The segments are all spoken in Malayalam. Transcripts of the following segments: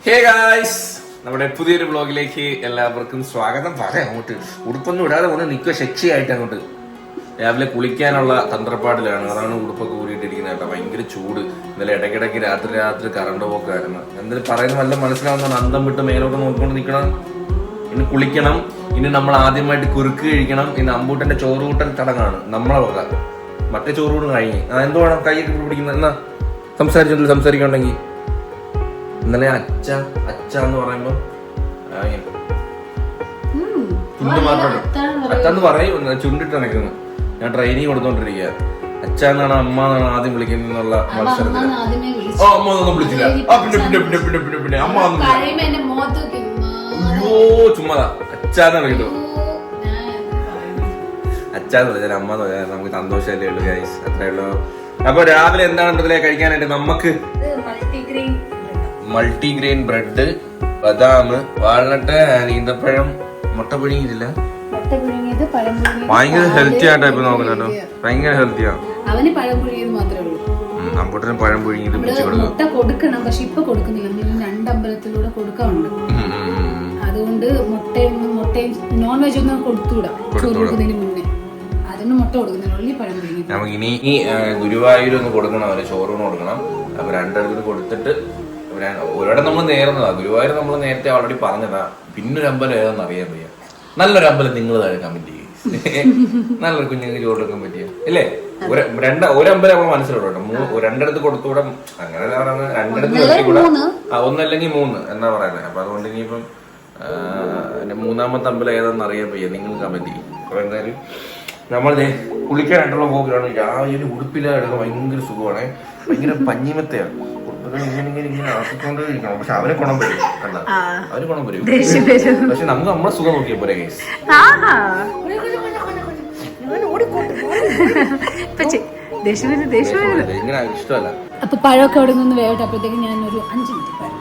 ഹേ ഗായ്സ്, നമ്മുടെ പുതിയൊരു വ്ളോഗിലേക്ക് എല്ലാവർക്കും സ്വാഗതം. അങ്ങോട്ട് ഉടുപ്പൊന്നും ഇടാതെ കൊണ്ട് നിൽക്കുക ശക്തിയായിട്ട് അങ്ങോട്ട്. രാവിലെ കുളിക്കാനുള്ള തന്ത്രപ്പാടിലാണ്, അതാണ് ഉടുപ്പൊക്കെ ഊരിയിട്ടിരിക്കുന്നത് കേട്ടോ. ഭയങ്കര ചൂട്. ഇന്നലെ ഇടയ്ക്കിടയ്ക്ക് രാത്രി കറണ്ട് പോക്കായിരുന്നു. എന്തെങ്കിലും പറയുന്നത് വല്ല മനസ്സിലാവുന്ന അന്തം വിട്ട് മേലോട്ട് നോക്കിക്കൊണ്ട് നിൽക്കണം. ഇനി കുളിക്കണം, ഇനി നമ്മൾ ആദ്യമായിട്ട് കുറുക്ക് കഴിക്കണം. ഇന്ന് അമ്പൂട്ടന്റെ ചോറ് കൂട്ടൽ ചടങ്ങാണ് നമ്മളെ വക. മറ്റേ ചോറ് കൂട്ടും കഴിഞ്ഞ് എന്ത് വേണം കൈയൊക്കെ പിടിക്കുന്നത് എന്നാ സംസാരിക്കണ്ടെങ്കിൽ. ഇന്നലെ അച്ഛ എന്ന് പറയുമ്പോ ചുണ്ട് മാത്രമേ അച്ഛന്ന് പറയും, ചുണ്ടിട്ട് നിൽക്കുന്നു. ഞാൻ ട്രെയിനിങ് കൊടുത്തോണ്ടിരിക്കുക. അച്ഛ എന്നാണ് അമ്മ എന്നാണ് ആദ്യം വിളിക്കുന്നതിനുള്ള മത്സരത്തിൽ അമ്മ ഒന്നും വിളിച്ചില്ല. പിന്നെ അമ്മ അയ്യോ ചുമ്മാതാ അച്ഛന്ന് വിളിക്കട്ടോ. അച്ഛന്ന് വിളിച്ചാൽ അമ്മ എന്ന് പറഞ്ഞാൽ നമുക്ക് സന്തോഷമല്ലേ ഉള്ളൂ ഗൈസ്, അത്രേ ഉള്ളൂ. അപ്പൊ രാവിലെ എന്താണ് കഴിക്കാനായിട്ട്? നമുക്ക് മൾട്ടിഗ്രെയിൻ ബ്രെഡ്, ബദാം, വാൾനട്ട്, ഈന്തപ്പഴം, മുട്ട പുഴുങ്ങിയിട്ടില്ല. ഭയങ്കര ഹെൽത്തി ആയിട്ടാ ഇപ്പൊ നോക്കുന്നുണ്ടോ, ഭയങ്കര ഹെൽത്തിയാണ്. അവന് പഴം പുഴുങ്ങിയത് മാത്രമേ ഉള്ളൂ. അമ്പൂട്ടന് പഴം പുഴുങ്ങിയത് മുട്ട കൊടുക്കണം, പക്ഷെ ഇപ്പൊ കൊടുക്കുന്നില്ല. 2 അമ്പലത്തിലൂടെ കൊടുക്കാറുണ്ട്. അതുകൊണ്ട് മുട്ടയും നോൺ വെജ് ഒന്നും കൊടുത്തുകൂടാ ചോറ് കൊടുക്കുന്നതിന് മുന്നേ. അതിന് മുട്ട കൊടുക്കുന്നില്ല, ഉള്ളി പഴം പുഴുങ്ങി. നമുക്ക് ഇനി ഗുരുവായൂർ ഒന്ന് കൊടുക്കണം, അവര് ചോറൂണ് കൊടുക്കണം. അപ്പൊ രണ്ടിടത്ത് കൊടുത്തിട്ട് ഒരിടം നമ്മൾ നേർന്നതാ. ഗുരുവായൂർ നമ്മൾ നേരത്തെ ഓൾറെഡി പറഞ്ഞതാ. പിന്നൊരു അമ്പലം ഏതാന്ന് അറിയാൻ വയ്യ. നല്ലൊരു അമ്പലം നിങ്ങൾ താഴെ കമന്റ് ചെയ്യും. നല്ലൊരു കുഞ്ഞുങ്ങൾക്ക് ചോറ് കൊടുക്കാൻ പറ്റിയ അല്ലേ? ഒരമ്പലം നമ്മൾ മനസ്സിലോട്ടോ. രണ്ടിടത്ത് കൊടുത്തുകൂടെ, അങ്ങനെ രണ്ടിടത്ത് കൊടുത്തുകൂടെ. ഒന്നല്ലെങ്കിൽ 3 എന്നാ പറയുന്നത്. അപ്പൊ അതുകൊണ്ട് ഇനിയിപ്പം മൂന്നാമത്തെ അമ്പലം ഏതാന്ന് അറിയാൻ വയ്യ, നിങ്ങൾ കമന്റ് ചെയ്യും. അപ്പൊ എന്തായാലും നമ്മൾ കുളിക്കാനായിട്ടുള്ള പോക്കിലാണ്. രാവിലെ ഉടുപ്പില്ലാതെ ഭയങ്കര സുഖമാണ്. ഭയങ്കര പഞ്ഞിമത്തെയാണ്. ഇങ്ങനെ ആക്കിക്കൊണ്ടിരിക്കണം. പക്ഷെ അവരെ ഗുണം വരും, കണ്ടാ അവര് ഗുണം വരും. പക്ഷെ നമുക്ക് നമ്മളെ സുഖം നോക്കിയ പോലെ കേസ്. ഇങ്ങനെ ഇഷ്ടമല്ല. അപ്പൊ പഴമൊക്കെ അവിടെ നിന്ന് വേവട്ടെ. അപ്പോഴത്തേക്ക് ഞാൻ ഒരു 5 മിനിറ്റ്.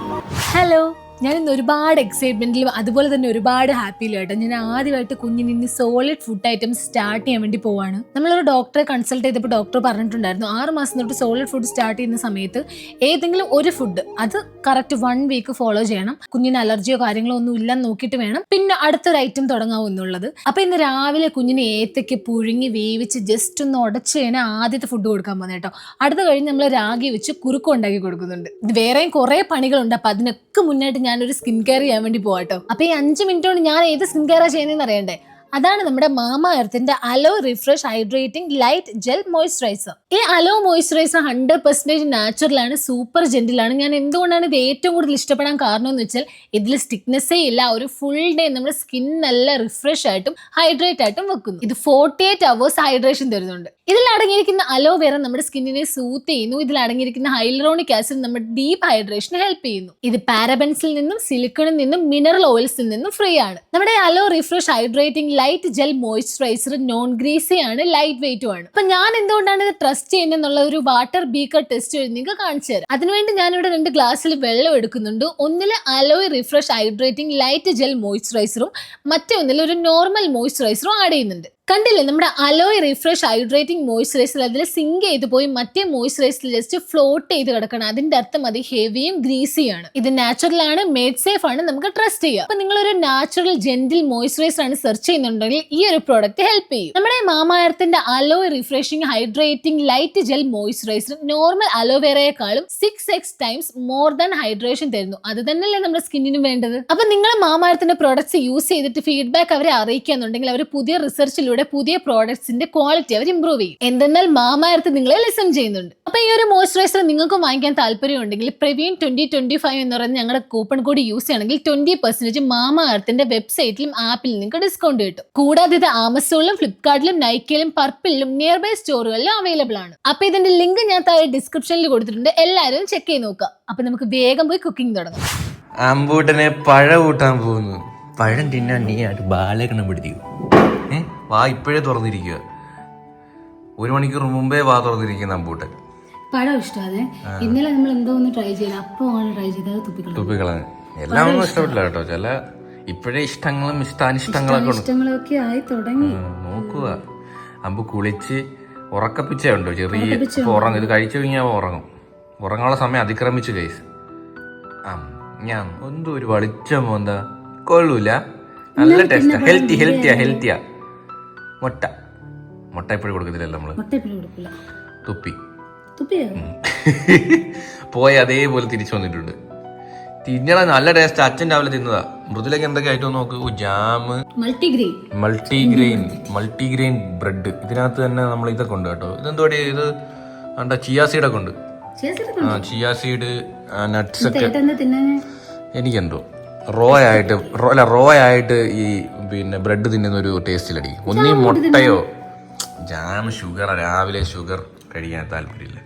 ഹലോ, ഞാൻ ഇന്ന് ഒരുപാട് എക്സൈറ്റ്മെന്റിലും അതുപോലെ തന്നെ ഒരുപാട് ഹാപ്പിയിലും ആയിട്ട് ഞാൻ ആദ്യമായിട്ട് കുഞ്ഞിന് സോളിഡ് ഫുഡ് ഐറ്റംസ് സ്റ്റാർട്ട് ചെയ്യാൻ വേണ്ടി പോവാണ്. നമ്മളൊരു ഡോക്ടറെ കൺസൾട്ട് ചെയ്തപ്പോൾ ഡോക്ടർ പറഞ്ഞിട്ടുണ്ടായിരുന്നു 6 മാസം തൊട്ട് സോളിഡ് ഫുഡ് സ്റ്റാർട്ട് ചെയ്യുന്ന സമയത്ത് ഏതെങ്കിലും ഒരു ഫുഡ് അത് കറക്റ്റ് 1 വീക്ക് ഫോളോ ചെയ്യണം. കുഞ്ഞിന് അലർജിയോ കാര്യങ്ങളോ ഒന്നും ഇല്ലെന്ന് നോക്കിയിട്ട് വേണം പിന്നെ അടുത്തൊരു ഐറ്റം തുടങ്ങാവൂ എന്നുള്ളത്. അപ്പൊ ഇന്ന് രാവിലെ കുഞ്ഞിന് ഏത്തയ്ക്ക് പുഴുങ്ങി വേവിച്ച് ജസ്റ്റ് ഒന്ന് ഉടച്ച് കഴിഞ്ഞാൽ ആദ്യത്തെ ഫുഡ് കൊടുക്കാൻ പോകുന്നത് കേട്ടോ. അടുത്ത കഴിഞ്ഞ് നമ്മൾ രാഗി വെച്ച് കുറുക്കം ഉണ്ടാക്കി കൊടുക്കുന്നുണ്ട്. ഇത് വേറെയും കുറെ പണികളുണ്ട്. അപ്പൊ അതിനൊക്കെ മുന്നായിട്ട് ഞാനൊരു സ്കിൻ കെയർ ചെയ്യാൻ വേണ്ടി പോവാട്ടോ. അപ്പൊ ഈ 5 മിനിറ്റ് കൊണ്ട് ഞാൻ ഏത് സ്കിൻ കെയറാ ചെയ്യുന്നതെന്ന് അറിയണ്ടേ? അതാണ് നമ്മുടെ മാമ എർത്തിന്റെ aloe refresh hydrating light gel moisturizer. ഈ അലോ മോയ്സ്ചറൈസർ 100% നാച്ചുറൽ ആണ്, സൂപ്പർ ജെന്റിലാണ്. ഞാൻ എന്തുകൊണ്ടാണ് ഇത് ഏറ്റവും കൂടുതൽ ഇഷ്ടപ്പെടാൻ കാരണം എന്ന് വെച്ചാൽ ഇതിൽ സ്റ്റിക്നെസ്സേ ഇല്ല. ഒരു ഫുൾ ഡേ നമ്മുടെ സ്കിൻ നല്ല റിഫ്രഷ് ആയിട്ടും ഹൈഡ്രേറ്റ് ആയിട്ടും വെക്കുന്നു. ഇത് 48 hours ഹൈഡ്രേഷൻ തരുന്നുണ്ട്. ഇതിൽ അടങ്ങിയിരിക്കുന്ന അലോവേറ നമ്മുടെ സ്കിന്നിനെ സൂത്ത് ചെയ്യുന്നു. ഇതിൽ അടങ്ങിയിരിക്കുന്ന ഹൈലറോണിക് ആസിഡ് നമ്മുടെ ഡീപ്പ് ഹൈഡ്രേഷന് ഹെൽപ്പ് ചെയ്യുന്നു. ഇത് പാരബൻസിൽ നിന്നും സിലിക്കണിൽ നിന്നും മിനറൽ ഓയിൽസിൽ നിന്നും ഫ്രീ ആണ്. നമ്മുടെ hello refresh hydrating light gel moisturiser non greasy ആണ്, ലൈറ്റ് വെയിറ്റും ആണ്. അപ്പൊ ഞാൻ എന്തുകൊണ്ടാണ് ഇത് ട്രസ്റ്റ് ചെയ്യുന്നത് എന്നുള്ള ഒരു വാട്ടർ ബീക്കർ ടെസ്റ്റ് നിങ്ങൾക്ക് കാണിച്ചു തരാം. അതിനുവേണ്ടി ഞാനിവിടെ 2 ഗ്ലാസ്സിൽ വെള്ളം എടുക്കുന്നുണ്ട്. ഒന്നില് aloe refresh hydrating light gel മോയ്സ്ചറൈസറും മറ്റേ ഒന്നിൽ ഒരു നോർമൽ മോയ്സ്ചറൈസറും ആഡ് ചെയ്യുന്നുണ്ട്. കണ്ടില്ലേ, നമ്മുടെ അലോയ് റിഫ്രഷ് ഹൈഡ്രേറ്റിംഗ് മോയ്സ്ചറൈസർ അതിൽ സിങ്ക് ചെയ്ത് പോയി മറ്റേ മോയ്സ്ചറൈസറിൽ ജസ്റ്റ് ഫ്ലോട്ട് ചെയ്ത് കിടക്കണം. അതിന്റെ അർത്ഥം അത് ഹെവിയും ഗ്രീസിയാണ്. ഇത് നാച്ചുറൽ ആണ്, മെയ്ഡ് സേഫ് ആണ്, നമുക്ക് ട്രസ്റ്റ് ചെയ്യാം. അപ്പൊ നിങ്ങളൊരു നാച്ചുറൽ ജെന്റിൽ മോയ്സ്ചറൈസർ ആണ് സെർച്ച് ചെയ്യുന്നുണ്ടെങ്കിൽ ഈ ഒരു പ്രോഡക്റ്റ് ഹെൽപ്പ് ചെയ്യും. നമ്മുടെ മാമ എർത്തിന്റെ aloe refreshing hydrating light gel moisturizer normal അലോവേറയെക്കാളും 6x times more than hydration തരുന്നു. അത് തന്നെയല്ലേ നമ്മുടെ സ്കിന്നിന് വേണ്ടത്. അപ്പൊ നിങ്ങൾ മാമ എർത്തിന്റെ പ്രോഡക്ട്സ് യൂസ് ചെയ്തിട്ട് ഫീഡ്ബാക്ക് അവരെ അറിയിക്കാന്നുണ്ടെങ്കിൽ അവർ പുതിയ റിസർച്ചിലൂടെ പുതിയ പ്രോഡക്ട്സിന്റെ ക്വാളിറ്റി അവർ ഇംപ്രൂവ് ചെയ്യും. എന്തെന്നാൽ മാമ എർത്ത് നിങ്ങളെ ലിസൺ ചെയ്യുന്നുണ്ട്. അപ്പൊ ഈ ഒരു മോയ്സ്ചറൈസർ നിങ്ങൾക്ക് വാങ്ങിക്കാൻ താല്പര്യം ഉണ്ടെങ്കിൽ പ്രവീൺ 2025 എന്ന് പറയുന്ന ഞങ്ങളുടെ കൂപ്പൺ കോഡ് യൂസ് ചെയ്യണമെങ്കിൽ 20% മാമ എർത്തിന്റെ വെബ്സൈറ്റിലും ആപ്പിലും നിങ്ങൾക്ക് ഡിസ്കൗണ്ട് കിട്ടും. കൂടാതെ ഇത് ആമസോണിലും ഫ്ലിപ്കാർട്ടിലും നൈക്കയിലും പർപ്പിളിലും നിയർ ബൈ സ്റ്റോറുകളിലും അവൈലബിൾ ആണ്. അപ്പൊ ഇതിന്റെ ലിങ്ക് ഞാൻ താഴെ ഡിസ്ക്രിപ്ഷനിൽ കൊടുത്തിട്ടുണ്ട്, എല്ലാവരും ചെക്ക് ചെയ്ത് നോക്കുക. അപ്പൊ നമുക്ക് വേഗം പോയി കുക്കിംഗ് തുടങ്ങാം. അമ്പൂട്ടനെ പഴം കൂട്ടാൻ പോകുന്നു. പഴം തിന്നാൻ നീ ആയിട്ട് ബാലേക്കണം പിടിച്ചു. വാ ഇപ്പോഴേ തുറന്നിരിക്കുക. 1 മണിക്കൂർ മുമ്പേ വാ തുറന്നിരിക്കുന്ന അമ്പൂട്ടൻ. പഴം ഇഷ്ടമാണ്. ഇന്നലെ നമ്മൾ എന്തോ ഒന്ന് ട്രൈ ചെയ്ത് അപ്പമാണ് ട്രൈ ചെയ്തത്, തുപ്പിക്കളഞ്ഞു. എല്ലാം ഒന്നും ഇഷ്ടപ്പെട്ടില്ല കേട്ടോ. ചില ഇപ്പോഴേ ഇഷ്ടങ്ങളും ഇഷ്ടാനിഷ്ടങ്ങളൊക്കെ ആയി തുടങ്ങി. നോക്കുക, അമ്പ് കുളിച്ച് ഉറക്കപ്പിച്ചുണ്ടോ ചെറിയ ഉറങ്ങും. ഇത് കഴിച്ചു കഴിഞ്ഞാൽ ഉറങ്ങും. ഉറങ്ങാനുള്ള സമയം അതിക്രമിച്ചു ഗൈസ്. ഞാൻ എന്തോ ഒരു വളിച്ചം എന്താ കൊള്ളൂല. നല്ല ടേസ്റ്റാ, ഹെൽത്തിയാ. മുട്ട എപ്പോഴും കൊടുക്കത്തില്ലല്ലോ നമ്മള്. തുപ്പി പോയ അതേപോലെ തിരിച്ചു വന്നിട്ടുണ്ട്. തിന്നണ നല്ല ടേസ്റ്റ്. അച്ഛൻ രാവിലെ തിന്നതാ. മൃദുലേക്ക് എന്തൊക്കെ ആയിട്ട് നോക്ക്. Jam, multigrain bread. ഇതിനകത്ത് തന്നെ നമ്മൾ ഇതൊക്കെ ഉണ്ട് കേട്ടോ. ഇതെന്തോടെ ഇത് കണ്ട ചിയാ സീഡൊക്കെ ഉണ്ട്. ചിയാ സീഡ്, നട്ട്സ് ഒക്കെ. എനിക്കെന്തോ റോ ആയിട്ട് ഈ പിന്നെ ബ്രെഡ് തിന്നുന്ന ഒരു ടേസ്റ്റിലടി. ഒന്നീ മുട്ടയോ ജാം. രാവിലെ ഷുഗർ കഴിക്കാൻ താല്പര്യമില്ല.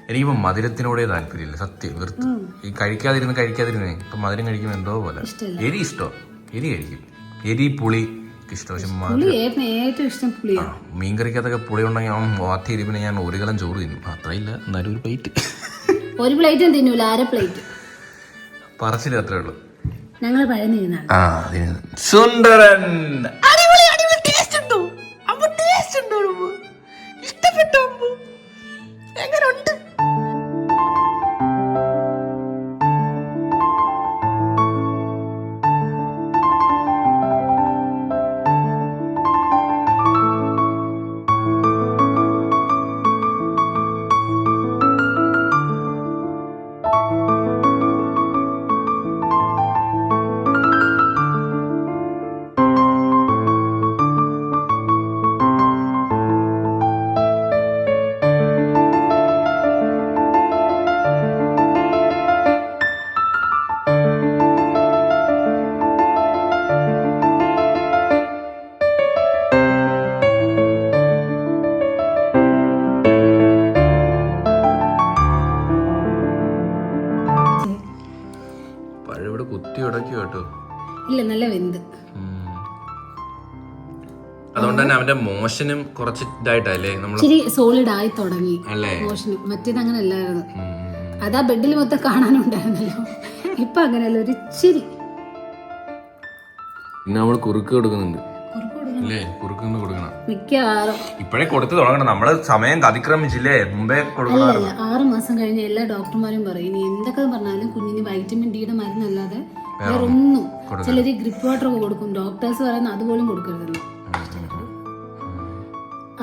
എനിക്കിപ്പോ മധുരത്തിനോടേ താല്പര്യമില്ല സത്യം. വെറുത്ത് ഈ കഴിക്കാതിരുന്നേ ഇപ്പൊ മധുരം കഴിക്കുമ്പോൾ എന്തോ പോലെ. എരി ഇഷ്ടോ, എരി കഴിക്കും. എരി പുളി ഇഷ്ടം. പക്ഷെ മീൻകറിക്കകത്തൊക്കെ പുളി ഉണ്ടെങ്കിൽ അവൻ വാത്തി എരിപ്പിനെ ഞാൻ ഒരു കലം ചോറ് തിന്നും. അത്രയില്ല, എന്നാലും ഒരു പ്ലേറ്റ്. പറച്ചില് അത്രേ ഉള്ളൂ. സുന്ദരൻ ഇഷ്ടപ്പെട്ടോ? എങ്ങനെയുണ്ട്? അതുകൊണ്ട് തന്നെ അവന്റെ മോഷനും കുറച്ച് ഇതായിട്ടല്ലേ ഇച്ചിരി സോളിഡ് ആയി തുടങ്ങി മോഷനും. മറ്റേത് അങ്ങനെ അല്ലായിരുന്നു. അതാ ബെഡിൽ മൊത്തം കാണാനുണ്ടായിരുന്നല്ലോ. ഇപ്പൊ അങ്ങനെയല്ല, ഒരു ഇച്ചിരി. പിന്നെ നമ്മൾ കുറുക്ക് കൊടുക്കുന്നുണ്ട് അല്ലേ? കുറുക്കൊന്ന് കൊടുക്കണം മിക്കവാറും. ഇപ്പഴേ കൊടുത്തു തുടങ്ങണം. നമ്മള് സമയം അതിക്രമിച്ചില്ലേ? മുമ്പേ കൊടുക്കണം. 6 മാസം കഴിഞ്ഞ എല്ലാ ഡോക്ടർമാരും പറയും ഇനി എന്തൊക്കെ പറഞ്ഞാലും കുഞ്ഞിന് വൈറ്റമിൻ ഡിയുടെ മരുന്നല്ലാതെ വേറെ ഒന്നും. ചിലര് ഗ്രിപ്പ് വാട്ടർ ഒക്കെ കൊടുക്കും. ഡോക്ടേഴ്സ് പറയുന്ന അതുപോലും കൊടുക്കരുതെന്ന്.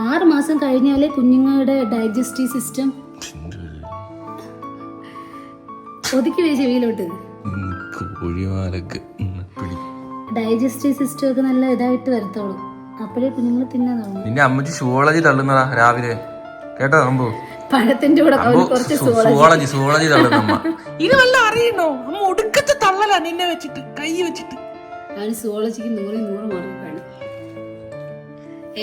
6 മാസം കഴിഞ്ഞാലേ കുഞ്ഞുങ്ങളുടെ ഡൈജസ്റ്റീവ് സിസ്റ്റം ഒതുക്കി വെച്ച് ചെവിയിലോട്ട് ഡൈജസ്റ്റീവ് സിസ്റ്റം ഒക്കെ നല്ല ഇതായിട്ട് വരത്തോളും. അപ്പോഴേ കുഞ്ഞുങ്ങൾ തിന്നാൻ തുടങ്ങും. നിന്റെ അമ്മച്ചി സുവോളജി തള്ളുന്നതാ രാവിലെ കേട്ടോ. അമ്പു പഴത്തിന്റെ കൂടെ കുറച്ച് സുവോളജി തള്ളുന്നമ്മ. ഇത് വല്ല അറിയണോ? അമ്മ ഒടുക്കത്തെ തള്ളലാ നിന്നെ വെച്ചിട്ട്, കൈ വെച്ചിട്ട്. സുവോളജിക്ക് 100 മാർക്ക് വേണം.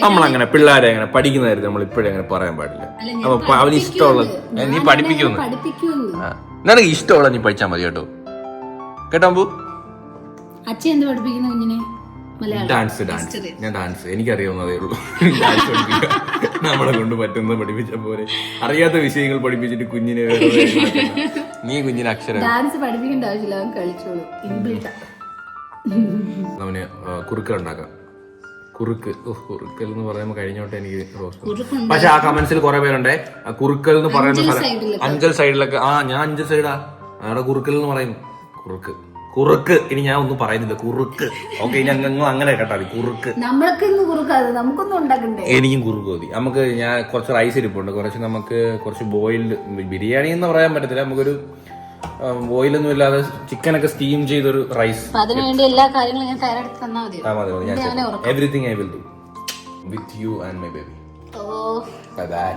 നമ്മളങ്ങനെ പിള്ളേരെ അങ്ങനെ പഠിക്കുന്ന കാര്യം നമ്മൾ ഇപ്പോഴും അങ്ങനെ പറയാൻ പാടില്ല. അപ്പൊ അവന് ഇഷ്ടമുള്ളത് നീ പഠിപ്പിക്കുന്നു. നിനക്ക് ഇഷ്ടമുള്ള നീ പഠിച്ചാൽ മതി കേട്ടോ. കേട്ടോ അമ്പു? അച്ഛൻ എന്ത് പഠിപ്പിക്കുന്ന കുഞ്ഞിനെ? ഡാൻസ്. ഞാൻ ഡാൻസ് എനിക്കറിയാവുന്നതേ ഉള്ളൂ. ഡാൻസ് പഠിപ്പിക്കുക നമ്മളെ കൊണ്ട് പറ്റുന്നത് പഠിപ്പിച്ച പോലെ. അറിയാത്ത വിഷയങ്ങൾ പഠിപ്പിച്ചിട്ട് കുഞ്ഞിനെ നീ കുഞ്ഞിനെ അക്ഷരം ഡാൻസ് പഠിപ്പിക്കേണ്ട ആവശ്യമില്ല, അവൻ കളിച്ചോളൂ. അവന് കുറുക്ക ഉണ്ടാക്കാം. കുറുക്കൽ എന്ന് പറയുമ്പോൾ കഴിഞ്ഞോട്ടെ എനിക്ക് റോസ്റ്റ്. പക്ഷെ ആ കമന്റ്സിൽ കുറെ പേരുണ്ടേ കുറുക്കൽ എന്ന് പറയുന്ന സ്ഥലം അഞ്ചൽ സൈഡിലൊക്കെ. ഞാൻ അഞ്ചൽ സൈഡാ. അവിടെ കുറുക്കൽ എന്ന് പറയുന്നു. കുറുക്ക് ഇനി ഞാൻ ഒന്നും പറയുന്നില്ല. കുറുക്ക് ഓക്കെ. ഞങ്ങൾ അങ്ങനെ കേട്ടാ കുറുക്ക്. എനിക്കും കുറുക്ക് മതി. നമുക്ക് ഞാൻ കുറച്ച് റൈസ് ഇരിപ്പുണ്ട്. കുറച്ച് ബോയിൽഡ് ബിരിയാണി എന്ന് പറയാൻ പറ്റത്തില്ല. നമുക്കൊരു ബോയിലൊന്നും ഇല്ലാതെ ചിക്കനൊക്കെ സ്റ്റീം ചെയ്തൊരു റൈസ്. അതിനുവേണ്ടി എല്ലാ കാര്യങ്ങളും ഞാൻ തയ്യാറെടുത്ത് തന്നാൽ മതി. Everything I will do with you and my baby. Bye bye.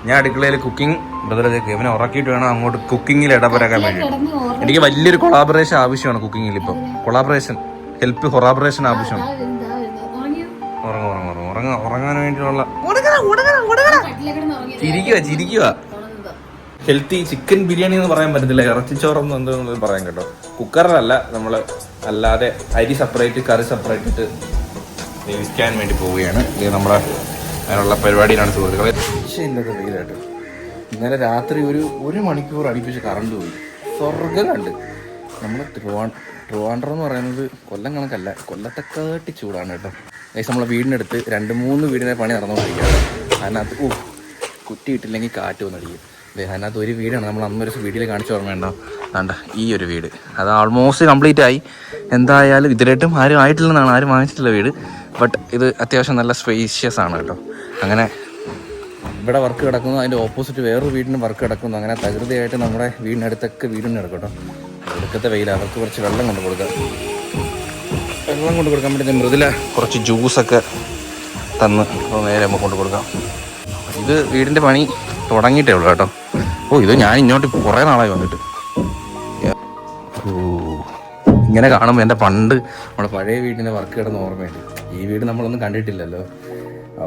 ഞാൻ അടുക്കളയിൽ കുക്കിംഗ് ഇവനെ ഉറക്കിയിട്ട് വേണം അങ്ങോട്ട് കുക്കിങ്ങിൽ ഇടപെടാൻ വേണ്ടി. എനിക്ക് വലിയൊരു കൊളാബറേഷൻ ആവശ്യമാണ് കുക്കിങ്ങിൽ. ഇപ്പം കൊളാബറേഷൻ കൊളാബറേഷൻ ആവശ്യമാണ്. ഉറങ്ങാൻ വേണ്ടിയുള്ള ചിരിക്കുക. ഹെൽത്തി ചിക്കൻ ബിരിയാണി എന്ന് പറയാൻ പറ്റത്തില്ല. ഇറച്ചിച്ചോറൊന്നും എന്തോന്നും പറയാൻ കേട്ടോ. കുക്കറിലല്ല, നമ്മൾ അല്ലാതെ അരി സെപ്പറേറ്റ് കറി സെപ്പറേറ്റ് ഇട്ട് വേവിക്കാൻ വേണ്ടി പോവുകയാണ്. ഇത് നമ്മുടെ അതിനുള്ള പരിപാടിയിലാണ് സുഹൃത്തുക്കളെ. രക്ഷയില്ലാത്ത വെയിലായിട്ട് ഇന്നലെ രാത്രി ഒരു മണിക്കൂർ അടുപ്പിച്ച് കറണ്ട് പോയി. സ്വർഗം കണ്ട്. നമ്മൾ ട്രിവാൻഡ്രം എന്ന് പറയുന്നത് കൊല്ലം കണക്കല്ല, കൊല്ലത്തെക്കാട്ടി ചൂടാണ് കേട്ടോ. നമ്മളെ വീടിനടുത്ത് 2-3 വീടിനെ പണി നടന്നുകൊണ്ടിരിക്കുകയാണ്. അതിനകത്ത് കുറ്റി ഇട്ടില്ലെങ്കിൽ കാറ്റ് വന്നടിക്കും. അതിനകത്ത് ഒരു വീടാണ് നമ്മൾ അന്നൊരു വീട്ടിൽ കാണിച്ചു ഓർമ്മയുണ്ടോ? വേണ്ട, ഈ ഒരു വീട് അത് ഓൾമോസ്റ്റ് കംപ്ലീറ്റ് ആയി. എന്തായാലും ഇതിലായിട്ടും ആരും ആയിട്ടില്ലെന്നാണ്, ആരും വാങ്ങിച്ചിട്ടില്ല വീട്. ബട്ട് ഇത് അത്യാവശ്യം നല്ല സ്പേഷ്യസ് ആണ് കേട്ടോ. അങ്ങനെ ഇവിടെ വർക്ക് കിടക്കുന്നു, അതിൻ്റെ ഓപ്പോസിറ്റ് വേറൊരു വീടിന് വർക്ക് കിടക്കുന്നു. അങ്ങനെ തകൃതിയായിട്ട് നമ്മുടെ വീടിനടുത്തൊക്കെ വീടിന് കിടക്കും കേട്ടോ. അടുക്കത്തെ വെയിൽ അവർക്ക് കുറച്ച് വെള്ളം കൊണ്ട് കൊടുക്കാൻ വേണ്ടി മൃദുല കുറച്ച് ജ്യൂസൊക്കെ തന്ന് നേരെ നമുക്ക് കൊണ്ട് കൊടുക്കാം. ഇത് വീടിൻ്റെ പണി തുടങ്ങിയിട്ടേ ഉള്ളൂ കേട്ടോ. ഇത് ഞാൻ ഇങ്ങോട്ട് കുറേ നാളായി വന്നിട്ട്. ഇങ്ങനെ കാണുമ്പോൾ എൻ്റെ പണ്ട് നമ്മുടെ പഴയ വീടിൻ്റെ വർക്ക് കിടന്ന് ഓർമ്മയുണ്ട്. ഈ വീട് നമ്മളൊന്നും കണ്ടിട്ടില്ലല്ലോ,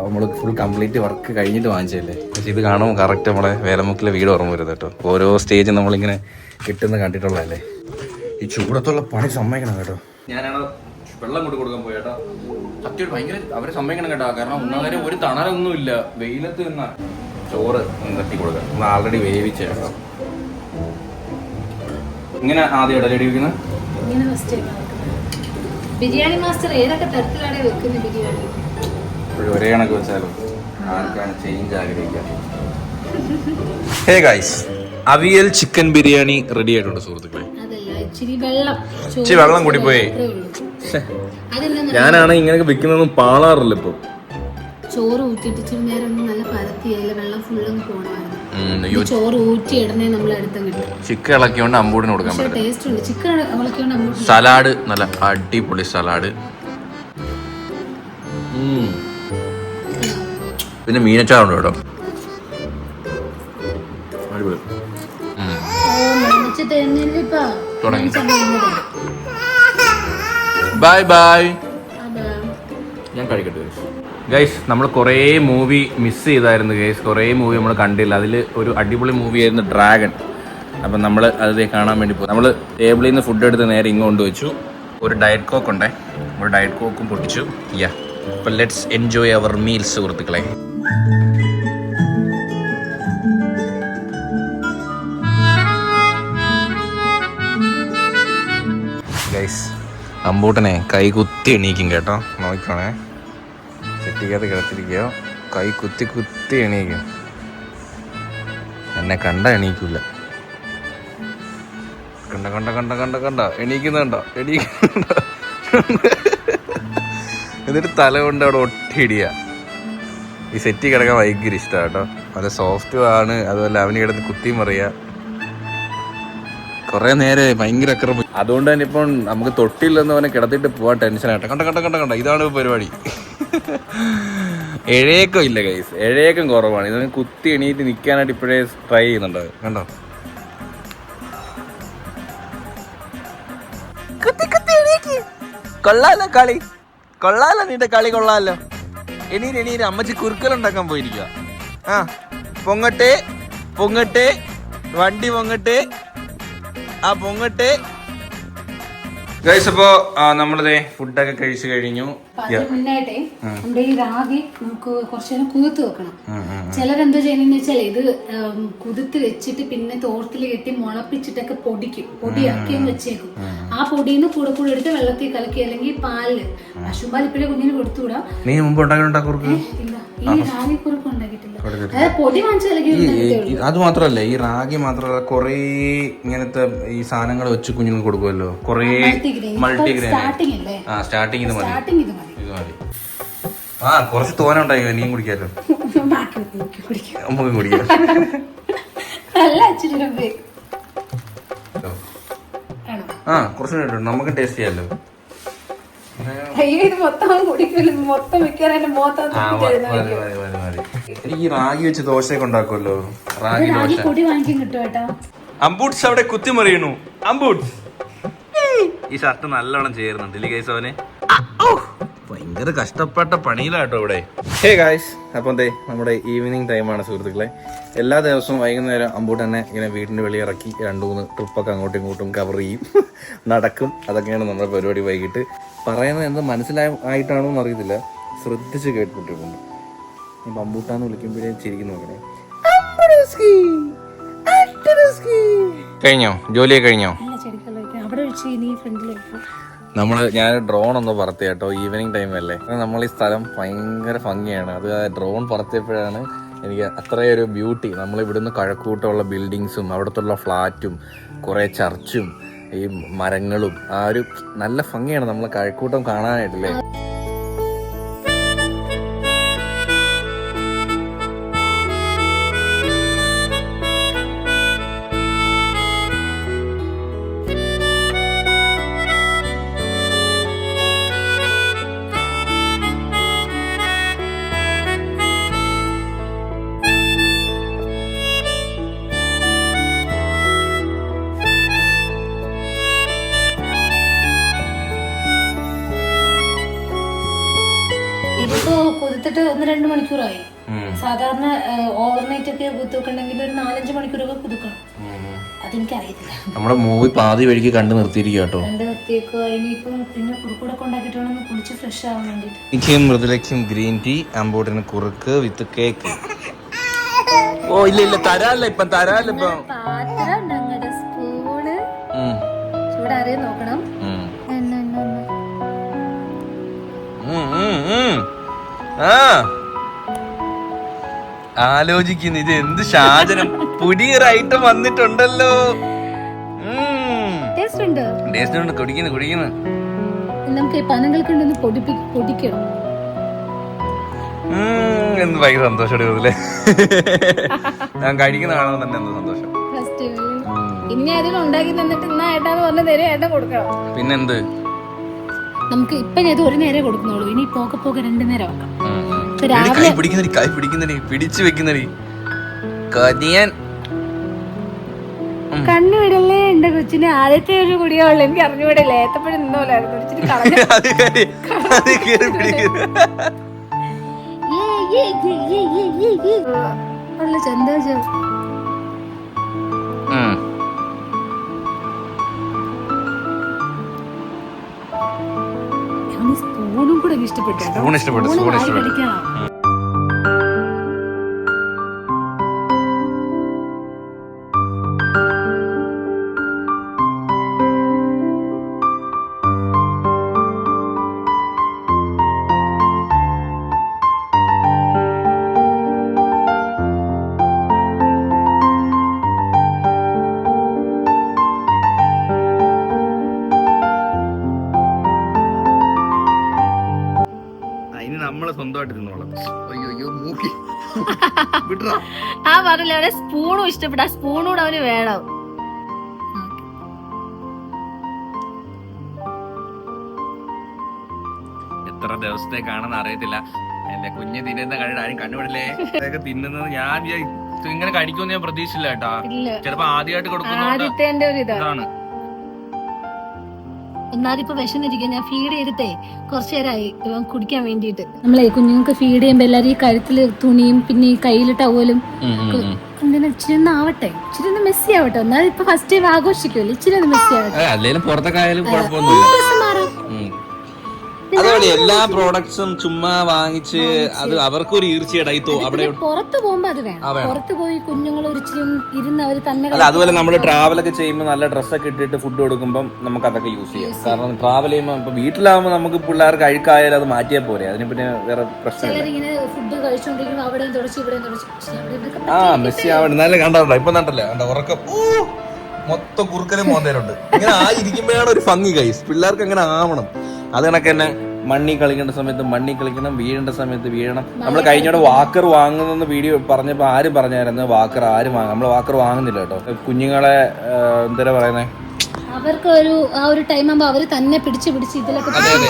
നമ്മൾ ഫുൾ കംപ്ലീറ്റ് വർക്ക് കഴിഞ്ഞിട്ട് വാങ്ങിച്ചല്ലേ. പക്ഷേ ഇത് കാണുമ്പോൾ കറക്റ്റ് നമ്മളെ വേലമുക്കിലെ വീട് ഓർമ്മ വരുന്നത് കേട്ടോ. ഓരോ സ്റ്റേജ് നമ്മളിങ്ങനെ കിട്ടുന്ന കണ്ടിട്ടുള്ളതല്ലേ. ഈ ചൂടത്തുള്ള പണി സമ്മതിക്കണം കേട്ടോ. ഞാനാണ് വെള്ളം കൊണ്ട് കൊടുക്കാൻ പോയി കേട്ടോ. സത്യം ഭയങ്കര അവരെ സമ്മതിക്കണം കേട്ടോ. കാരണം ഒന്നാമത് ഒരു തണലൊന്നുമില്ല, വെയിലത്ത് നിന്ന ചോറ് തട്ടി കൊടുക്കാം. നമ്മൾ ആൾറെഡി വേവിച്ച കേട്ടോ. ഇങ്ങനെ ആദ്യം ഇടലടി വെക്കുന്നത് ബിരിയാണി മാസ്റ്റർ ഏതൊക്കെ തരത്തിലാണ് വെക്കുന്നത് ബിരിയാണി? ഇപ്പോഴും ഒരേ കണക്ക് വെച്ചാലും ആർക്കാണ് ചേഞ്ച് ആഗ്രഹിക്കാം. Hey guys, avial chicken biryani ready ആയിട്ടുണ്ട് സുഹൃത്തുക്കളെ. ഇച്ചിരി വെള്ളം കൂടി പോയി. ഞാനാണ് ഇങ്ങനെയൊക്കെ വെക്കുന്നതൊന്നും പാളാറില്ല ഇപ്പൊ. ചോറ് ഊറ്റിട്ട് ഇച്ചിരി നേരം നല്ല പരത്തിയല്ല, വെള്ളം ഫുള്ളൊന്ന് പോകണമായിരുന്നു. ചോറ് ഊറ്റി ഇടണേ നമ്മൾ എടുത്തും കിട്ടും. ചിക്കൻ ഇളക്കിയോണ്ട് അമ്പൂടിന് കൊടുക്കാൻ പറ്റും. ടേസ്റ്റ് ഉണ്ട്. ചിക്കൻ ഇളക്കിയോണ്ട് അമ്പൂടി. സലാഡ് നല്ല അടിപൊളി സലാഡ്. പിന്നെ മീനച്ചാറുണ്ട് കേട്ടോ. അടിപൊളി. തുടങ്ങി. Bye bye. ഞാൻ കഴിക്കട്ടെ ഗൈസ്. നമ്മൾ കുറേ മൂവി മിസ് ചെയ്തായിരുന്നു ഗൈസ്. കുറേ മൂവി നമ്മൾ കണ്ടില്ല. അതിൽ ഒരു അടിപൊളി മൂവി ആയിരുന്നു ഡ്രാഗൺ. അപ്പം നമ്മൾ അത് കാണാൻ വേണ്ടി പോകും. നമ്മൾ ടേബിളിൽ നിന്ന് ഫുഡ് എടുത്ത് നേരെ ഇങ്ങോട്ട് വെച്ചു. ഒരു ഡയറ്റ് കോക്ക് ഉണ്ടേ, ഒരു ഡയറ്റ് കോക്കും പൊട്ടിച്ചു. യാ, അപ്പം ലെറ്റ്സ് എൻജോയ് അവർ മീൽസ് സുഹൃത്തുക്കളെ. ഗൈസ്, അമ്പൂട്ടനെ കൈ കുത്തി എണീക്കും കേട്ടോ. നോക്കണേ, ചെട്ടിക്കകത്ത് കിടത്തിരിക്കോ. കൈ കുത്തി കുത്തി എണീക്കും. എന്നെ കണ്ട എണീക്കൂല. കണ്ട കണ്ട കണ്ട കണ്ട കണ്ട എണീക്കുന്നുണ്ടോ? എണീക്കുന്നുണ്ടോ? എന്നിട്ട് തല കൊണ്ട് അവിടെ ഒട്ടിയിടിയ. ഈ സെറ്റി കിടക്കാൻ ഭയങ്കര ഇഷ്ടമാണ് കേട്ടോ. നല്ല സോഫ്റ്റും ആണ്. അതുപോലെ അവന് കിടന്ന് കുത്തിയും പറയാ. കുറെ നേരെ ഭയങ്കര അക്രമം. അതുകൊണ്ട് തന്നെ ഇപ്പം നമുക്ക് തൊട്ടില്ലെന്ന് അവനെ കിടത്തിട്ട് പോവാൻ ടെൻഷനായിട്ട്. കണ്ട കണ്ട കണ്ട കണ്ട ഇതാണ് പരിപാടി. എഴയേക്കം ഇല്ല ഗൈസ്, എഴയേക്കം കുറവാണ്. ഇതിന് കുത്തി എണീറ്റ് നിൽക്കാനായിട്ട് ഇപ്പോഴേ ട്രൈ ചെയ്യുന്നുണ്ടോ? കണ്ടോ, കുത്തി കുത്തി എണീക്ക്. കൊള്ളാലോ കളി, കൊള്ളാലോ നിന്റെ കളി, കൊള്ളാലോ. എണീര് എണീര്. അമ്മച്ചി കുറുക്കലുണ്ടാക്കാൻ പോയിരിക്കുക. ആ, പൊങ്ങട്ടെ പൊങ്ങട്ടെ, വണ്ടി പൊങ്ങട്ടെ, ആ പൊങ്ങട്ടെ. ഗൈസ്, അപ്പോ നമ്മളിതേ ഫുഡൊക്കെ കഴിച്ചു കഴിഞ്ഞു. മുന്നായിട്ടേ നമ്മുടെ ഈ റാഗി നമുക്ക് കുറച്ചു നേരം കുതിർത്ത് വെക്കണം. ചിലരെന്താ ചെയ്യുന്നതെന്ന് വെച്ചാൽ ഇത് കുതിർത്ത് വെച്ചിട്ട് പിന്നെ തോർത്തിൽ കെട്ടി മുളപ്പിച്ചിട്ടൊക്കെ പൊടിക്കും, പൊടിയാക്കിയും വെച്ചേക്കും. ആ പൊടിന്ന് കൂടെ കൂടെ എടുത്ത് വെള്ളത്തിൽ കലക്കി അല്ലെങ്കിൽ പാലില്, പശുപാൽ ഇപ്പോഴേ കുഞ്ഞിന് കൊടുത്തുവിടാം. നീ മുമ്പ് ഉണ്ടാക്കിയിട്ടുണ്ടാക്കും? ഇല്ല, ഈ റാഗി കുറുക്ക് ഉണ്ടാക്കിയിട്ടില്ല. അതായത് പൊടി വാങ്ങിച്ചു കലക്കി. അത് മാത്രല്ല, ഈ റാഗി മാത്രല്ല കുറേ ഇങ്ങനത്തെ ഈ സാധനങ്ങൾ വെച്ച് കുഞ്ഞുങ്ങൾ കൊടുക്കുമല്ലോ. കുറേ മൾട്ടിഗ്രെയിൻ. സ്റ്റാർട്ടിങ് ഇത് മതി. ആ, കുറച്ച് തോന ഉണ്ടായി. നീയും കുടിക്കാലോ. നമുക്ക് കുടിക്കാം. ആ, കുറച്ച് കേട്ടോ, നമുക്ക് ടേസ്റ്റ് ചെയ്യാലോ. എനിക്ക് ഈ റാഗി വെച്ച് ദോശയൊക്കെ ഉണ്ടാക്കുമല്ലോ. റാഗി ദോശ. അമ്പൂട്ട്സ് അവിടെ കുത്തിമറിയണു. അമ്പൂട്ട്സ്, ഈ ഷർട്ട് നല്ലോണം ചേരുന്നുണ്ട് ഇല്ലേ ഗൈസ്? അവന് ഭയങ്കര കഷ്ടപ്പെട്ട പണിയിലാട്ടോ ഇവിടെ. ഹേ ഗൈസ്, അപ്പം എന്തേ നമ്മുടെ ഈവനിങ് ടൈമാണ് സുഹൃത്തുക്കളെ. എല്ലാ ദിവസവും വൈകുന്നേരം അമ്പൂട്ട് തന്നെ ഇങ്ങനെ വീടിൻ്റെ വെളിയിറക്കി 2-3 ട്രിപ്പൊക്കെ അങ്ങോട്ടും ഇങ്ങോട്ടും കവർ ചെയ്യും, നടക്കും. അതൊക്കെയാണ് നമ്മുടെ പരിപാടി. വൈകിട്ട് പറയുന്നത് എന്ത് മനസ്സിലായിട്ടാണോ എന്ന് അറിയത്തില്ല, ശ്രദ്ധിച്ച് കേട്ടിട്ടുണ്ട്. ഇപ്പം അമ്പൂട്ടാന്ന് വിളിക്കുമ്പോഴേ ചിരിക്കും. നോക്കണേ. കഴിഞ്ഞോ? ജോലിയൊക്കെ കഴിഞ്ഞോ? ഞാൻ ഡ്രോൺ ഒന്ന് പറത്തി കേട്ടോ. ഈവനിങ് ടൈം അല്ലേ, നമ്മൾ ഈ സ്ഥലം ഭയങ്കര ഭംഗിയാണ്. അത് ഡ്രോൺ പറത്തിയപ്പോഴാണ് എനിക്ക് അത്രയൊരു ബ്യൂട്ടി. നമ്മളിവിടുന്ന് കഴക്കൂട്ടമുള്ള ബിൽഡിങ്സും അവിടത്തുള്ള ഫ്ലാറ്റും കുറേ ചർച്ചും ഈ മരങ്ങളും ആ ഒരു നല്ല ഭംഗിയാണ് നമ്മൾ കഴക്കൂട്ടം കാണാനായിട്ടില്ലേ. ഇതിപ്പോ കുതിർത്തിട്ട് 1-2 മണിക്കൂറായി. സാധാരണ ഓവർനൈറ്റ് ഒക്കെ കുത്തിവെക്കണമെങ്കിൽ ഒരു 4-5 മണിക്കൂറൊക്കെ കുതിക്കണം. അതെനിക്കറിയത്തില്ല. നമ്മുടെ മൂവി പാതി വഴിക്ക് കണ്ടു നിർത്തിയിരിക്കുക കേട്ടോ. കണ്ടു നിർത്തിയേക്കോ. ഇനിയിപ്പം പിന്നെ കുറുക്കൂടൊക്കെ ഉണ്ടാക്കിയിട്ട് വേണം കുളിച്ച് ഫ്രഷ് ആവാൻ വേണ്ടിട്ട്. എനിക്കും മൃദുലയ്ക്കും ഗ്രീൻ ടീ, അമ്പോട്ടിന് കുറുക്ക് വിത്ത് കേക്ക്. ഓ ഇല്ല തരാല്ല ഇപ്പം പാത്രം ഞങ്ങളുടെ സ്പൂണ് ചൂടാറിയ നോക്കണം. ആലോചിക്കുന്നു ഇത് എന്ത് ഷാജനം. പുതിയൊരു ഐറ്റം വന്നിട്ടുണ്ടല്ലോ. ടേസ്റ്റ് ഉണ്ട്. കുടിക്കുന്നു. നമുക്ക് പനങ്ങൾ കൊണ്ടൊന്ന് പൊടിക്കണം. എന്ന് ഭയങ്കര സന്തോഷമല്ലേ. ഞാൻ കഴിക്കുന്ന കാണുമ്പോൾ തന്നെ എന്താ സന്തോഷം. ഇനി അതിൽ ഉണ്ടാക്കി തന്നിട്ട് ഇന്നാ ഏട്ടാന്ന് പറഞ്ഞ നേരെ ഏട്ടൻ കൊടുക്കണം. പിന്നെന്ത് നമുക്ക് ഇപ്പൊ ഇത് ഒരു നേരെ കൊടുക്കുന്നുള്ളൂ. ഇനി പോകെ 2 നേരം വെക്കാം. കൈ പിടിക്കുന്നടി പിടിച്ചു വെക്കുന്നടി കതിയൻ. കണ്ണുവിടല്ലേ എന്റെ കൊച്ചിന്. ആദ്യത്തെ ഒരു കുടിയുള്ളൂ. എനിക്ക് അറിഞ്ഞുവിടല്ലേ. ഏത്തപ്പഴം നിന്നോലായിരുന്നു. സന്തോഷം. സ്പൂണും കൂടെ ഇഷ്ടപ്പെട്ടു. നമ്മള് സ്വന്തമായിട്ട് തിന്നോളാം. അയ്യോ മൂക്കി ആ പറഞ്ഞില്ല. അവനെ സ്പൂണും ഇഷ്ടപ്പെട്ട. ആ സ്പൂണൂടെ അവന് വേണം. എത്ര ദിവസത്തേക്കാണെന്ന് അറിയത്തില്ല. എന്റെ കുഞ്ഞ് തിന്നുന്ന കഴിയുടെ ആരും കണ്ടുപിടില്ലേ. ഇതൊക്കെ തിന്നുന്നത് ഞാൻ ഇങ്ങനെ കഴിക്കുമെന്ന് ഞാൻ പ്രതീക്ഷിച്ചില്ല കേട്ടാ. ചിലപ്പോ ആദ്യമായിട്ട് കൊടുക്കുന്നതാണ്. എന്നാലിപ്പോ വിശന്നിരിക്കും. ഞാൻ ഫീഡ് ചെയ്തിട്ടേ കുറച്ചു നേരമായി കുടിക്കാൻ വേണ്ടിട്ട്. നമ്മളെ കുഞ്ഞുങ്ങൾക്ക് ഫീഡ് ചെയ്യുമ്പോ എല്ലാരും ഈ കഴുത്തില് തുണിയും പിന്നെ ഈ കയ്യില് ടവലും എന്തിനാ ഇച്ചിരി ഒന്ന് ആവട്ടെ. ഇച്ചിരി ഒന്ന് മെസ്സി ആവട്ടെ. എന്നാലും ഇപ്പൊ ഫസ്റ്റ് ടൈം ആഘോഷിക്കുമല്ലോ. ഇച്ചിരി ഒന്ന് മെസ്സി ആവട്ടെ. അല്ലേലും പുറത്തൊക്കെ ആയാലും കുഴപ്പമൊന്നുമില്ല. അതുപോലെ എല്ലാ പ്രോഡക്ട്സും ചുമ്മാ വാങ്ങിച്ച് അത് അവർക്കൊരു ഈർച്ചയടായിത്തോ. അവിടെ പുറത്ത് പോകുമ്പോ അത് വേണം. പുറത്ത് പോയി കുഞ്ഞുങ്ങൾ ഒരിച്ചിരി ഇരുന്ന് അവര് തന്നെ. അല്ല അതുപോലെ നമ്മൾ ട്രാവലൊക്കെ ചെയ്യുമ്പോൾ നല്ല ഡ്രസ്സൊക്കെ ഇട്ടിട്ട് ഫുഡ് കൊടുക്കുമ്പോൾ നമുക്ക് അതൊക്കെ യൂസ് ചെയ്യാം. കാരണം ട്രാവൽ ചെയ്യുമ്പോൾ ഇപ്പൊ വീട്ടിലാവുമ്പോൾ നമുക്ക് പിള്ളേർക്ക് അഴുക്കായാലും അത് മാറ്റിയാൽ പോരെ. അതിന് പിന്നെ വേറെ പ്രശ്നമില്ല. ഫുഡ് കഴിച്ചോണ്ടിരിക്കുമ്പോൾ അവിടെയും തുടച്ച് ഇവിടെയും തുടച്ച്. ആ മെസ്സി ആവട്ടെ. നല്ല കണ്ടോ ഇപ്പൊ നട്ടല്ലേ കണ്ടോ ഉറക്കം മൊത്തം കുറുക്കലും മോന്തേലുണ്ട്. ഇങ്ങനെ ആയിരിക്കുമ്പോഴാണ് ഒരു ഭംഗി കൈസ്. പിള്ളേർക്ക് അങ്ങനെ ആവണം. അത് കണക്ക് തന്നെ മണ്ണി കളിക്കേണ്ട സമയത്ത് മണ്ണി കളിക്കണം, വീഴേണ്ട സമയത്ത് വീഴണം. നമ്മൾ കഴിഞ്ഞോടെ വാക്കർ വാങ്ങുന്ന വീഡിയോ പറഞ്ഞപ്പോൾ ആരും പറഞ്ഞായിരുന്നു വാക്കർ ആരും വാങ്ങും. നമ്മൾ വാക്കർ വാങ്ങുന്നില്ല കേട്ടോ. കുഞ്ഞുങ്ങളെ എന്താ പറയുന്നേ, അവർക്ക് ആ ഒരു ടൈം ആകുമ്പോൾ അവര് തന്നെ പിടിച്ച് ഇതിലൊക്കെ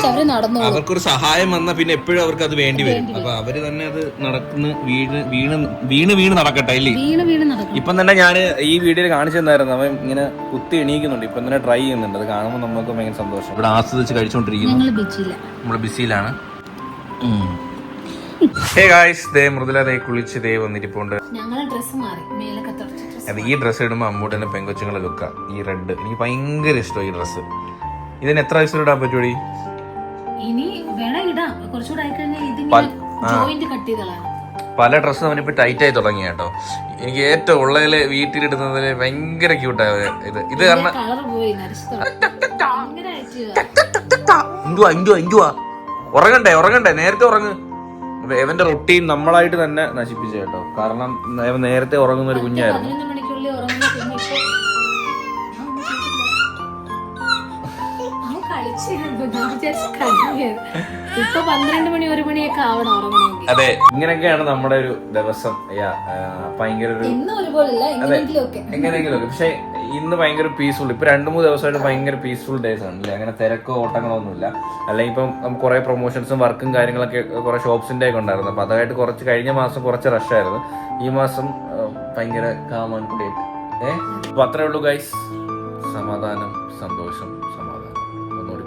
അവര് നടന്നു. അവർക്കൊരു സഹായം വന്നാൽ പിന്നെ എപ്പോഴും അവർക്ക് അത് വേണ്ടി വരും. അപ്പൊ അവര് തന്നെ അത് നടക്കുന്ന വീണ് നടക്കട്ടെ അല്ലേ. ഇപ്പം തന്നെ ഞാൻ ഈ വീഡിയോയിൽ കാണിച്ചു തന്നായിരുന്നു. അവൻ ഇങ്ങനെ കുത്തി എണീക്കുന്നുണ്ട്. ഇപ്പം തന്നെ ട്രൈ ചെയ്യുന്നുണ്ട്. അത് കാണുമ്പോൾ നമുക്ക് ഭയങ്കര സന്തോഷം. ഇവിടെ ആസ്വദിച്ച് കഴിച്ചോണ്ടിരിക്കുന്നു. നമ്മള് ബിസിയിലാണ്. ഹേ ഗായ്സ്, ദേ മൃദുല ദേ കുളിച്ച് ദേ വന്നിരിപ്പുണ്ട്. ഈ ഡ്രസ്സ് ഇടുമ്പോൾ അമ്മൂട്ടന്റെ പെങ്കൊച്ചുങ്ങളെ ലുക്ക. ഈ റെഡ് എനിക്ക് ഭയങ്കര ഇഷ്ടമാണ് ഈ ഡ്രസ്സ്. ഇതിന് എത്ര വയസ്സിൽ ഇടാൻ പറ്റൂടി? പല ഡ്രസ്സും അവനിപ്പോ ടൈറ്റ് ആയി തുടങ്ങി കേട്ടോ. എനിക്ക് ഏറ്റവും ഉള്ളതില് വീട്ടിലിടുന്നതില് ഭയങ്കര ക്യൂട്ടായ ഇത് കാരണം ഉറങ്ങണ്ടേ നേരത്തെ ഉറങ്ങ്. ഇവന്റെ റൊട്ടീൻ നമ്മളായിട്ട് തന്നെ നശിപ്പിച്ചു കേട്ടോ. കാരണം ഇവൻ നേരത്തെ ഉറങ്ങുന്ന ഒരു കുഞ്ഞായിരുന്നു. 11 മണിക്കുള്ളിൽ ഉറങ്ങുന്ന കുഞ്ഞ് ഇപ്പൊ ഇപ്പൊ 12 മണി 1 മണിയൊക്കെ ആവണം ഉറങ്ങണമെങ്കിൽ. അതെ, ഇങ്ങനെയൊക്കെയാണ് നമ്മുടെ ഒരു ദിവസം. ഭയങ്കര ഒരു എങ്ങനെയെങ്കിലും ഒക്കെ. പക്ഷെ ഇന്ന് ഭയങ്കര പീസ്ഫുൾ. ഇപ്പൊ 2-3 ദിവസമായിട്ട് ഭയങ്കര പീസ്ഫുൾ ഡേയ്സ് ആണ് അല്ലേ. അങ്ങനെ തിരക്കോ ഓട്ടങ്ങളൊന്നുമില്ല. അല്ലെങ്കിൽ ഇപ്പം നമുക്ക് കുറെ പ്രൊമോഷൻസും വർക്കും കാര്യങ്ങളൊക്കെ കുറെ ഷോപ്സിന്റെ ഒക്കെ ഉണ്ടായിരുന്നു. അപ്പൊ അതായിട്ട് കുറച്ച് കഴിഞ്ഞ മാസം കുറച്ച് റഷായിരുന്നു. ഈ മാസം ഭയങ്കര കാം ആൻഡ് ക്വയറ്റ്. അപ്പൊ അത്രേ ഉള്ളൂ ഗൈസ്. സമാധാനം, സന്തോഷം, സമാധാനം. ഒന്നുകൂടി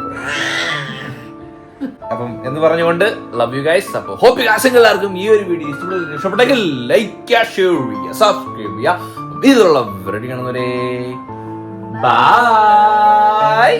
അപ്പം എന്ന് പറഞ്ഞുകൊണ്ട് ലവ് യു ഗൈസ്. അപ്പൊ ഹോപ്പ് യു ഗൈസ് എല്ലാവർക്കും ഈ ഒരു വീഡിയോ ഇഷ്ടപ്പെട്ടെങ്കിൽ ലൈക്ക് ചെയ്യുക, ഷെയർ ചെയ്യുക, സബ്സ്ക്രൈബ് ചെയ്യുക. ഇതിലുള്ള റെഡി കാണുന്നവരെ ബൈ.